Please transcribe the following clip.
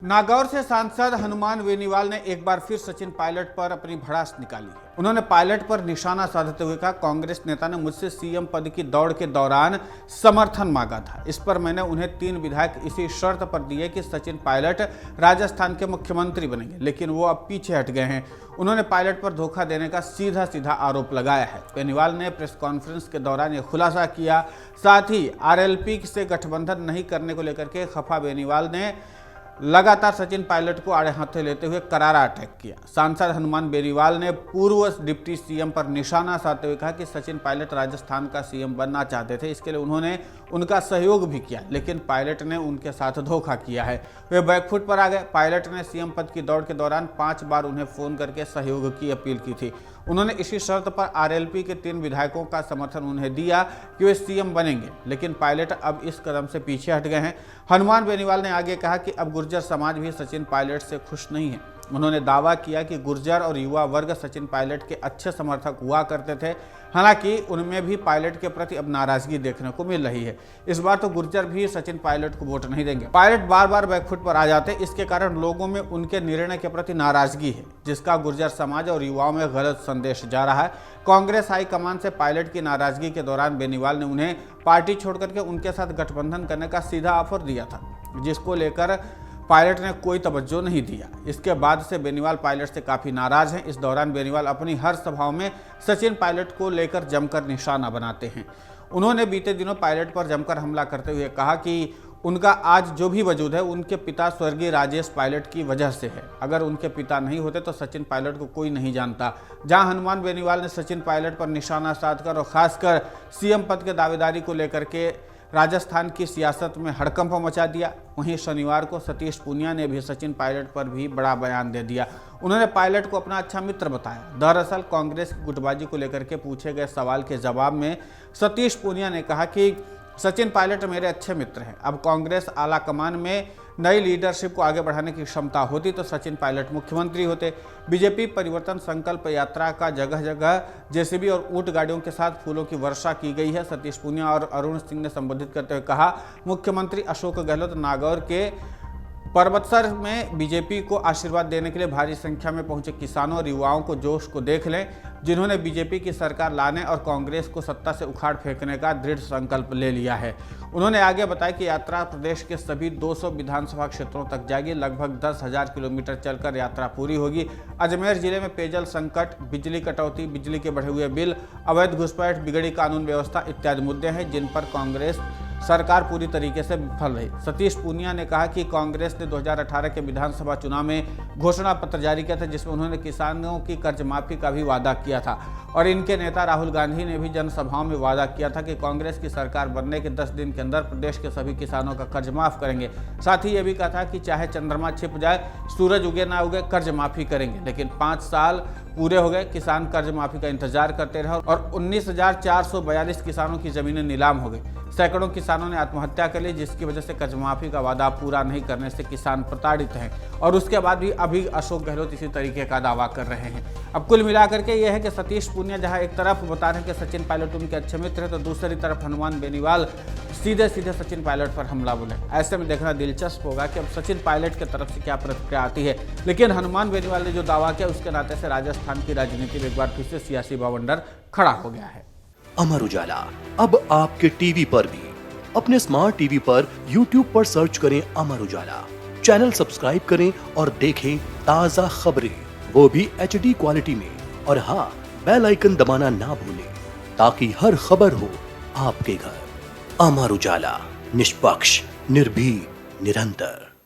नागौर से सांसद हनुमान बेनीवाल ने एक बार फिर सचिन पायलट पर अपनी भड़ास निकाली है। उन्होंने पायलट पर निशाना साधते हुए कहा, कांग्रेस नेता ने मुझसे सीएम पद की दौड़ के दौरान समर्थन मांगा था। इस पर मैंने उन्हें 3 विधायक इसी शर्त पर दिए कि सचिन पायलट राजस्थान के मुख्यमंत्री बनेंगे, लेकिन वो अब पीछे हट गए हैं। उन्होंने पायलट पर धोखा देने का सीधा सीधा आरोप लगाया है। बेनीवाल ने प्रेस कॉन्फ्रेंस के दौरान ये खुलासा किया। साथ ही आरएलपी से गठबंधन नहीं करने को लेकर के खफा बेनीवाल ने लगातार सचिन पायलट को आड़े हाथों लेते हुए करारा अटैक किया। सांसद हनुमान बेनीवाल ने पूर्व डिप्टी सीएम पर निशाना साधते हुए कहा कि सचिन पायलट राजस्थान का सीएम बनना चाहते थे, इसके लिए उन्होंने उनका सहयोग भी किया, लेकिन पायलट ने उनके साथ धोखा किया है। वे बैकफुट पर आ गए। पायलट ने सीएम पद की दौड़ के दौरान 5 बार उन्हें फोन करके सहयोग की अपील की थी। उन्होंने इसी शर्त पर आरएलपी के 3 विधायकों का समर्थन उन्हें दिया कि वे सीएम बनेंगे, लेकिन पायलट अब इस कदम से पीछे हट गए हैं। हनुमान बेनीवाल ने आगे कहा कि अब गुर्जर समाज भी सचिन पायलट से खुश नहीं है। उन्होंने दावा किया कि गुर्जर और युवा वर्ग सचिन पायलट के अच्छे समर्थक हुआ करते थे, हालांकि उनमें भी पायलट के प्रति अब नाराजगी देखने को मिल रही है। इस बार तो गुर्जर भी सचिन पायलट को वोट नहीं देंगे। पायलट बार बार बैकफुट पर आ जाते, इसके कारण लोगों में उनके निर्णय के प्रति नाराजगी है, जिसका गुर्जर समाज और युवाओं में गलत संदेश जा रहा है। कांग्रेस हाईकमान से पायलट की नाराजगी के दौरान बेनीवाल ने उन्हें पार्टी छोड़कर के उनके साथ गठबंधन करने का सीधा ऑफर दिया था, जिसको लेकर पायलट ने कोई तवज्जो नहीं दिया। इसके बाद से बेनीवाल पायलट से काफ़ी नाराज हैं। इस दौरान बेनीवाल अपनी हर सभाओं में सचिन पायलट को लेकर जमकर निशाना बनाते हैं। उन्होंने बीते दिनों पायलट पर जमकर हमला करते हुए कहा कि उनका आज जो भी वजूद है उनके पिता स्वर्गीय राजेश पायलट की वजह से है। अगर उनके पिता नहीं होते तो सचिन पायलट को कोई नहीं जानता। जहां हनुमान बेनीवाल ने सचिन पायलट पर निशाना साधकर और खासकर सीएम पद के दावेदारी को लेकर के राजस्थान की सियासत में हड़कंप मचा दिया, वहीं शनिवार को सतीश पूनिया ने भी सचिन पायलट पर भी बड़ा बयान दे दिया। उन्होंने पायलट को अपना अच्छा मित्र बताया। दरअसल कांग्रेस की गुटबाजी को लेकर के पूछे गए सवाल के जवाब में सतीश पूनिया ने कहा कि सचिन पायलट मेरे अच्छे मित्र हैं। अब कांग्रेस आला कमान में नई लीडरशिप को आगे बढ़ाने की क्षमता होती तो सचिन पायलट मुख्यमंत्री होते। बीजेपी परिवर्तन संकल्प यात्रा का जगह जगह जेसीबी और ऊंट गाड़ियों के साथ फूलों की वर्षा की गई है। सतीश पूनिया और अरुण सिंह ने संबोधित करते हुए कहा, मुख्यमंत्री अशोक गहलोत नागौर के पर्वतसर में बीजेपी को आशीर्वाद देने के लिए भारी संख्या में पहुंचे किसानों और युवाओं को जोश को देख लें, जिन्होंने बीजेपी की सरकार लाने और कांग्रेस को सत्ता से उखाड़ फेंकने का दृढ़ संकल्प ले लिया है। उन्होंने आगे बताया कि यात्रा प्रदेश के सभी 200 विधानसभा क्षेत्रों तक जाएगी। लगभग 10,000 किलोमीटर चलकर यात्रा पूरी होगी। अजमेर जिले में पेयजल संकट, बिजली कटौती, बिजली के बढ़े हुए बिल, अवैध घुसपैठ, बिगड़ी कानून व्यवस्था इत्यादि मुद्दे हैं जिन पर कांग्रेस सरकार पूरी तरीके से विफल रही। सतीश पूनिया ने कहा कि कांग्रेस ने 2018 के विधानसभा चुनाव में घोषणा पत्र जारी किया था, जिसमें उन्होंने किसानों की कर्ज माफी का भी वादा किया था और इनके नेता राहुल गांधी ने भी जनसभाओं में वादा किया था कि कांग्रेस की सरकार बनने के 10 दिन के अंदर प्रदेश के सभी किसानों का कर्ज माफ करेंगे। साथ ही ये भी कहा था कि चाहे चंद्रमा छिप जाए, सूरज उगे ना उगे, कर्ज माफी करेंगे। लेकिन 5 साल पूरे हो गए, किसान कर्ज माफी का इंतजार करते रहे और 19,442 किसानों की जमीनें नीलाम हो गई। सैकड़ों किसानों ने आत्महत्या कर ली, जिसकी वजह से कर्ज माफी का वादा पूरा नहीं करने से किसान प्रताड़ित हैं और उसके बाद भी अभी अशोक गहलोत इसी तरीके का दावा कर रहे हैं। अब कुल मिलाकर के यह है कि सतीश पूनिया जहां एक तरफ बता रहे हैं कि सचिन पायलट उनके अच्छे मित्र हैं, तो दूसरी तरफ हनुमान बेनीवाल सीधे सीधे सचिन पायलट पर हमला बोले। ऐसे में देखना दिलचस्प होगा कि अब सचिन पायलट की तरफ से क्या प्रतिक्रिया आती है। लेकिन हनुमान बेनीवाल ने जो दावा किया उसके नाते से राजस्थान की राजनीति में एक बार फिर से सियासी बवंडर खड़ा हो गया है। अमर उजाला अब आपके टीवी पर भी। अपने स्मार्ट टीवी पर YouTube पर सर्च करें अमर उजाला, चैनल सब्सक्राइब करें और देखें ताजा खबरें, वो भी HD क्वालिटी में। और हाँ, बेल आइकन दबाना ना भूलें ताकि हर खबर हो आपके घर। अमर उजाला, निष्पक्ष, निर्भीक, निरंतर।